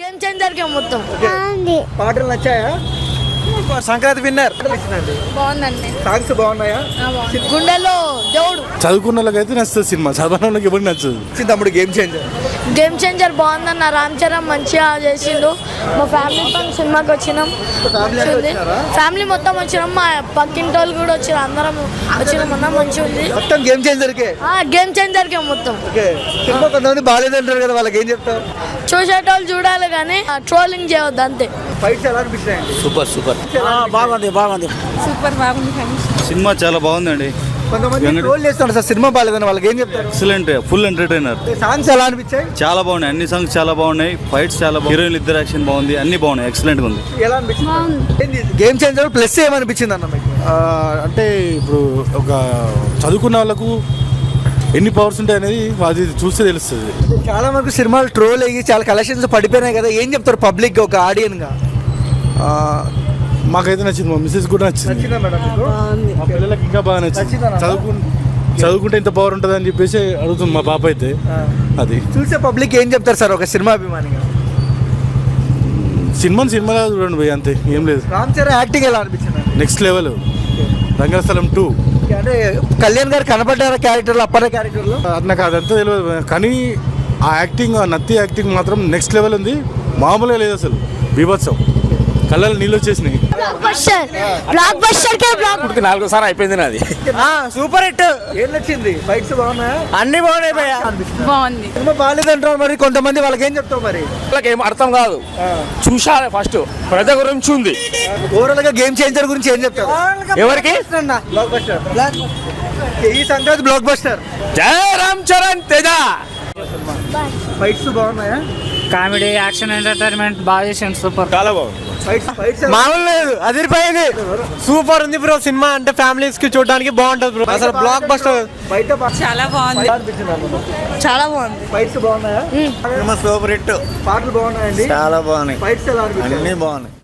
Game changer గా మొత్తం పాటలు నచ్చాయా? సంక్రాంతి విన్నర్ బాగుందండి. సాంగ్స్ బాగున్నాయా? గుండెలో దేవుడు. చదువుకున్న వాళ్ళకైతే నచ్చుతుంది సినిమా, చదవని వాళ్ళకి ఎవరికి నచ్చదు. తమ్ముడు గేమ్ చేంజర్ గేమ్ చేంజర్ బాగుందన్న. రామ్ చరణ్ మంచిగా చేసిండు. మా ఫ్యామిలీతో సినిమాకి వచ్చినాం. ఫ్యామిలీ మొత్తం వచ్చినాం. మా పక్కింటి వాళ్ళు కూడా వచ్చారు. అందరం వచ్చినాం అన్న. మంచిగా ఉంది మొత్తం గేమ్ చేంజర్ కే. గేమ్ చేంజర్ కే మొత్తం. సినిమా కొంతమంది బాగాలేదంటారు కదా, వాళ్ళకి ఏం చెప్తారు? చూసేటోళ్ళు చూడాలి కానీ ట్రోలింగ్ చేయవద్దు అంతే. ఫైట్స్ ఎలా అనిపిస్తాయండి? సూపర్ సూపర్ బాగుంది. సినిమా చాలా బాగుందండి. కొంతమంది ట్రోల్ చేస్తున్నారు సార్ సినిమా బాగాలేదని, వాళ్ళకి ఏం చెప్తారు? Excellent, full entertainer. సాంగ్స్ ఎలా అనిపించాయి? చాలా బాగున్నాయి, అన్ని సాంగ్స్ చాలా బాగున్నాయి. ఫైట్స్ చాలా బాగున్నాయి, హీరోయిన్ ఇద్దరు యాక్షన్ బాగుంది, అన్ని బాగున్నాయి, ఎక్సలెంట్ గా ఉంది. ఎలా అనిపించింది? గేమ్ చేంజర్ ప్లస్ ఏమనిపించింది అన్న మీకు? అంటే ఇప్పుడు ఒక చదువుకున్న వాళ్ళకు ఎన్ని పవర్స్ ఉంటాయి అనేది అది చూస్తే తెలుస్తుంది. చాలా వరకు సినిమాలు ట్రోల్ అయ్యి చాలా కలెక్షన్స్ పడిపోయినాయి కదా, ఏం చెప్తారు పబ్లిక్ ఒక ఆడియన్ గా? మాకైతే నచ్చింది, మా మిస్సెస్ కూడా నచ్చింది. నచ్చిందా మేడం మీకు? మా పిల్లలకి ఇంకా బాగా నచ్చింది. చదువుకుంటే ఇంత పవర్ ఉంటుంది అని చెప్పేసి అడుగుతుంది మా పాప అయితే. అది చూసే పబ్లిక్ ఏం చెప్తారు సార్ ఒక సినిమా అభిమానిగా? సినిమాలా చూడండి పోయి, అంతే, ఏం లేదు. రామ్ చరణ్ యాక్టింగ్ ఎలా అనిపించింది? Next level. రంగస్థలం 2 అంటే కళ్యాణ్ గారు కనపడ్డారా క్యారెక్టర్లు, అప్పర్ క్యారెక్టర్లు? నాకు అదంతా తెలియదు, కానీ ఆ యాక్టింగ్, ఆ నత్తి యాక్టింగ్ మాత్రం నెక్స్ట్ లెవెల్ ఉంది. మామూలుగా లేదు అసలు, బీభత్సం. కళ్ళలో నీళ్ళు వచ్చేసినాయి. నాలుగోసారి అయిపోయింది నాది. Super hit. ఏం నచ్చింది? ఫైట్స్ బాగున్నాయా? అన్ని బాగున్నాయి భయ్యా. బాగుంది. సినిమా బాగాలేదంటారు మరి కొంతమంది, వాళ్ళకి ఏం చెప్తావు మరి? వాళ్ళకి ఏం అర్థం కాదు, చూసాలి ఫస్ట్ ప్రజ గురించి ఉంది. ఓవరాల్ గా గేమ్ చేంజర్ గురించి ఏం చెప్తారు? ఎవరికి? Block buster. ఈ సంక్రాంతి బ్లాక్ బస్టర్. జై రామ్ చరణ్ తేజ. ఫైట్స్ బాగున్నాయా? కామెడీ, యాక్షన్, ఎంటర్టైన్మెంట్ బాగా చేసాను. సూపర్, చాలా బాగుంది. ఫైట్స్ మామూలు లేదు, అదిరిపోయింది. సూపర్ ఉంది బ్రో. సినిమా అంటే ఫ్యామిలీస్ కి చూడడానికి బాగుంటది బ్రో. అసలు బ్లాక్ బస్టర్. బయట చాలా బాగుంది. చాలా బాగుంది. ఫైట్స్ బాగున్నాయా? సూపర్ హిట్, పాటలు బాగున్నాయండి. చాలా బాగున్నాయి, ఫైట్స్ ఎలా అనిపించాయి? అన్ని బాగున్నాయి.